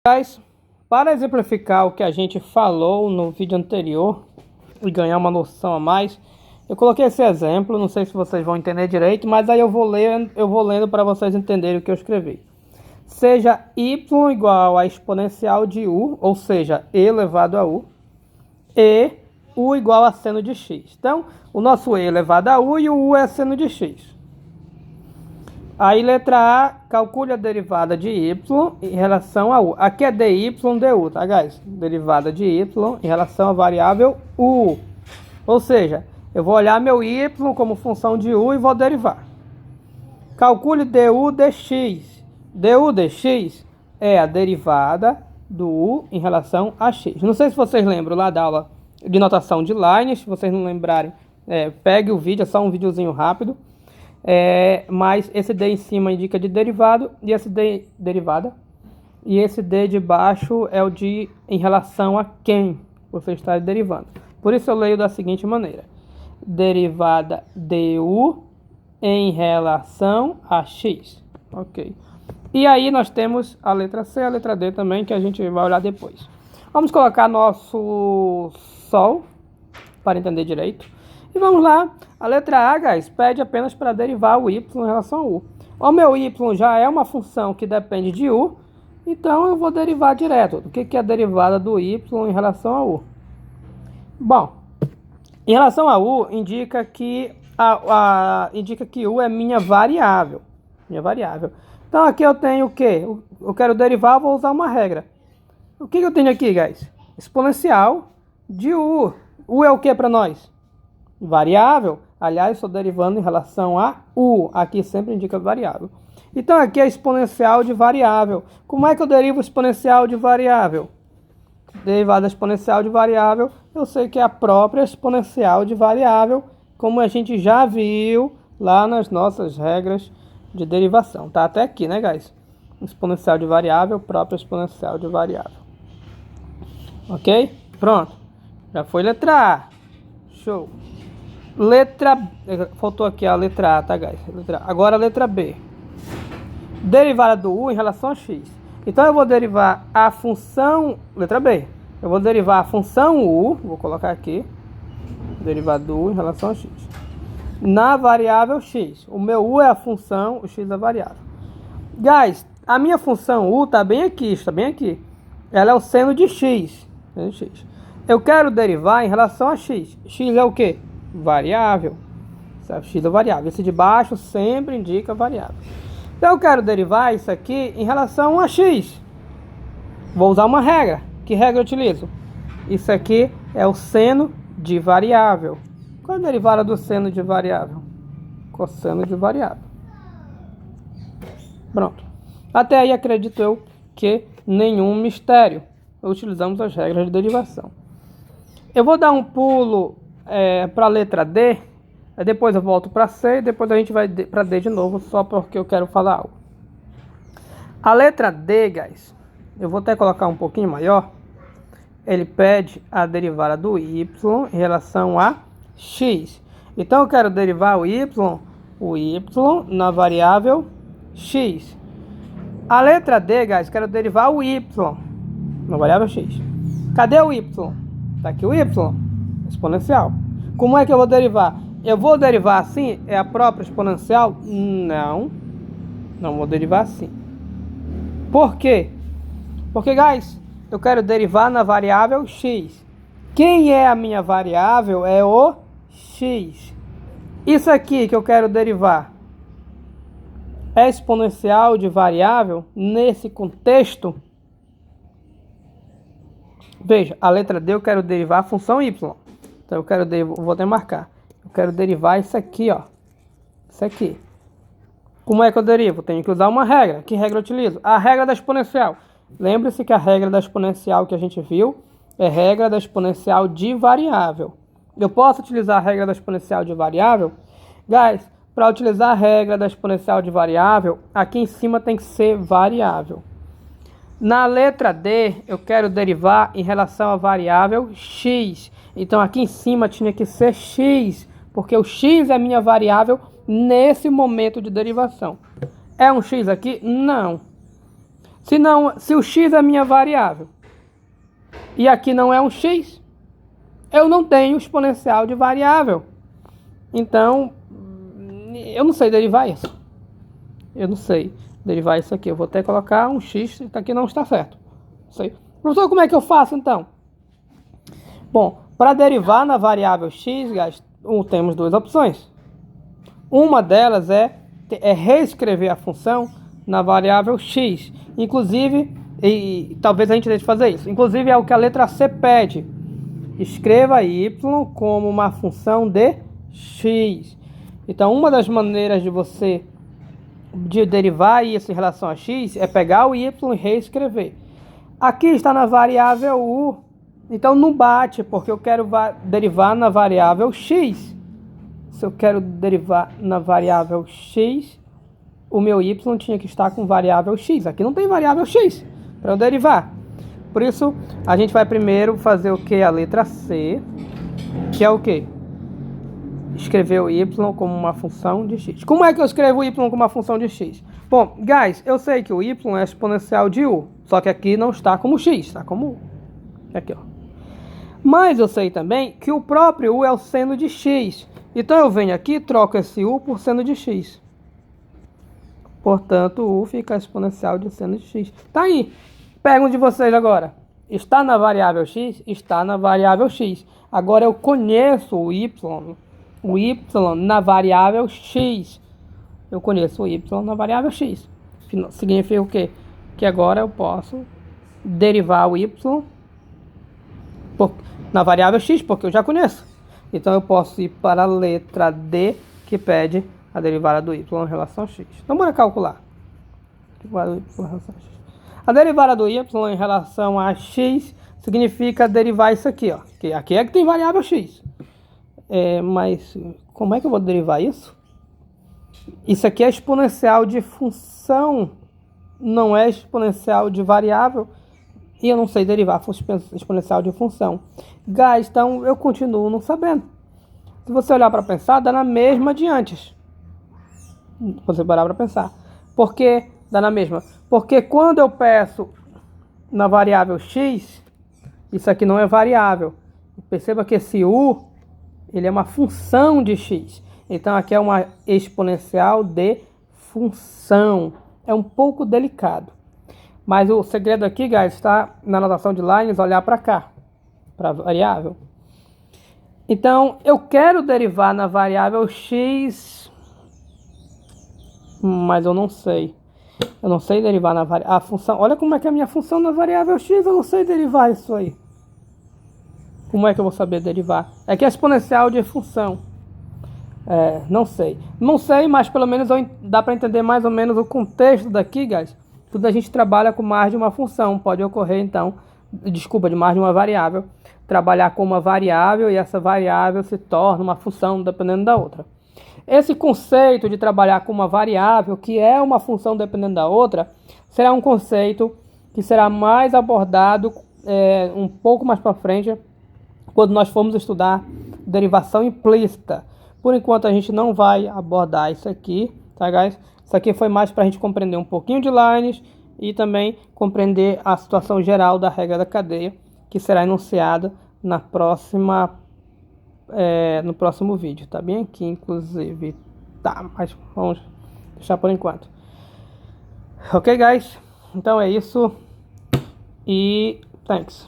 Guys, para exemplificar o que a gente falou no vídeo anterior e ganhar uma noção a mais, eu coloquei esse exemplo, não sei se vocês vão entender direito, mas aí eu vou lendo para vocês entenderem o que eu escrevi. Seja y igual a exponencial de u, ou seja, e elevado a u, e u igual a seno de x. Então, o nosso e elevado a u e o u é seno de x. Aí, letra A, calcule a derivada de y em relação a u. Aqui é dy du, tá, guys? Derivada de y em relação à variável u. Ou seja, eu vou olhar meu y como função de u e vou derivar. Calcule du dx. Du dx é a derivada do u em relação a x. Não sei se vocês lembram lá da aula de notação de lines. Se vocês não lembrarem, pegue o vídeo, é só um videozinho rápido. Mas esse D em cima indica de derivado e esse D derivada, e esse D de baixo é o de em relação a quem você está derivando. Por isso eu leio da seguinte maneira: derivada du em relação a x. Ok. E aí nós temos a letra C e a letra D também, que a gente vai olhar depois. Vamos colocar nosso sol para entender direito. E vamos lá, a letra A, guys, pede apenas para derivar o y em relação a u. O meu y já é uma função que depende de u, então eu vou derivar direto. O que é a derivada do y em relação a u? Bom, em relação a u, indica que u é minha variável. Então aqui eu tenho o quê? Eu quero derivar, eu vou usar uma regra. O que eu tenho aqui, guys? Exponencial de u. U é o que para nós? Variável. Aliás, estou derivando em relação a u. Aqui sempre indica variável. Então aqui é exponencial de variável. Como é que eu derivo exponencial de variável? Derivada exponencial de variável, eu sei que é a própria exponencial de variável, como a gente já viu lá nas nossas regras de derivação. Tá até aqui, né, guys? Exponencial de variável, própria exponencial de variável. Ok? Pronto. Já foi letra A. Show. Faltou aqui a letra A, tá, guys? Agora a letra B. Derivada do u em relação a x. Então eu vou derivar a função, letra B. Eu vou derivar a função u, vou colocar aqui, derivada do u em relação a x, na variável x. O meu u é a função, o x é a variável. Guys, a minha função u está bem aqui, Ela é o seno de x. Eu quero derivar em relação a x. X é o quê? Variável. X é variável. Esse de baixo sempre indica variável. Então eu quero derivar isso aqui em relação a x. Vou usar uma regra. Que regra eu utilizo? Isso aqui é o seno de variável. Qual é a derivada do seno de variável? Cosseno de variável. Pronto. Até aí acredito eu que nenhum mistério. Utilizamos as regras de derivação. Eu vou dar um pulo para a letra D, depois eu volto para C e depois a gente vai para D de novo, só porque eu quero falar algo. A letra D, guys, eu vou até colocar um pouquinho maior. Ele pede a derivada do y em relação a x. Então eu quero derivar o y na variável x. A letra D, guys, quero derivar o y na variável x. Cadê o y? Tá aqui o y, exponencial. Como é que eu vou derivar? Eu vou derivar assim? É a própria exponencial? Não vou derivar assim. Por quê? Porque, guys, eu quero derivar na variável x. Quem é a minha variável é o x. Isso aqui que eu quero derivar é exponencial de variável nesse contexto? Veja, a letra D eu quero derivar a função y. Então vou até marcar. Eu quero derivar isso aqui, ó. Isso aqui. Como é que eu derivo? Tenho que usar uma regra. Que regra eu utilizo? A regra da exponencial. Lembre-se que a regra da exponencial que a gente viu é regra da exponencial de variável. Eu posso utilizar a regra da exponencial de variável? Guys, para utilizar a regra da exponencial de variável, aqui em cima tem que ser variável. Na letra D, eu quero derivar em relação à variável x. Então, aqui em cima tinha que ser x, porque o x é minha variável nesse momento de derivação. É um x aqui? Não. Se o x é minha variável e aqui não é um x, eu não tenho exponencial de variável. Então, eu não sei derivar isso. Eu não sei derivar isso aqui. Eu vou até colocar um x, isso aqui não está certo. Não sei. Professor, como é que eu faço então? Bom, para derivar na variável x, guys, temos duas opções. Uma delas é reescrever a função na variável x. Inclusive, e talvez a gente deixe de fazer isso. Inclusive é o que a letra C pede. Escreva y como uma função de x. Então, uma das maneiras de você derivar isso em relação a x é pegar o y e reescrever. Aqui está na variável u. Então não bate, porque eu quero derivar na variável x. Se eu quero derivar na variável x, o meu y tinha que estar com variável x. Aqui não tem variável x para eu derivar. Por isso, a gente vai primeiro fazer o que? A letra C, que é o que? Escrever o y como uma função de x. Como é que eu escrevo o y como uma função de x? Bom, guys, eu sei que o y é exponencial de u, só que aqui não está como x, está como u. Aqui, ó. Mas eu sei também que o próprio u é o seno de x. Então eu venho aqui e troco esse u por seno de x. Portanto, u fica exponencial de seno de x. Tá aí. Pergunto de vocês agora. Está na variável x? Está na variável x. Agora eu conheço o y na variável x. Eu conheço o y na variável x. Significa o quê? Que agora eu posso derivar o y na variável x, porque eu já conheço. Então eu posso ir para a letra D, que pede a derivada do y em relação a x. Então bora calcular. A derivada do y em relação a x significa derivar isso aqui, ó. Que aqui é que tem variável x. Mas como é que eu vou derivar isso? Isso aqui é exponencial de função, não é exponencial de variável. E eu não sei derivar exponencial de função. Guys, então eu continuo não sabendo. Se você olhar para pensar, dá na mesma de antes. Você parar para pensar. Por que dá na mesma? Porque quando eu peço na variável x, isso aqui não é variável. Perceba que esse u, ele é uma função de x. Então aqui é uma exponencial de função. É um pouco delicado. Mas o segredo aqui, guys, está na notação de lines, olhar para cá, para a variável. Então, eu quero derivar na variável x, mas eu não sei. Eu não sei derivar a função. Olha como é que é a minha função na variável x, eu não sei derivar isso aí. Como é que eu vou saber derivar? É que é exponencial de função. Não sei. Não sei, mas pelo menos dá para entender mais ou menos o contexto daqui, guys. Tudo a gente trabalha com mais de uma função. Pode ocorrer, então, de mais de uma variável. Trabalhar com uma variável e essa variável se torna uma função dependendo da outra. Esse conceito de trabalhar com uma variável, que é uma função dependendo da outra, será um conceito que será mais abordado um pouco mais para frente, quando nós formos estudar derivação implícita. Por enquanto a gente não vai abordar isso aqui, tá, guys? Isso aqui foi mais para a gente compreender um pouquinho de lines e também compreender a situação geral da regra da cadeia, que será enunciada no próximo vídeo. Tá bem aqui, inclusive. Tá, mas vamos deixar por enquanto. Ok, guys? Então é isso. E thanks.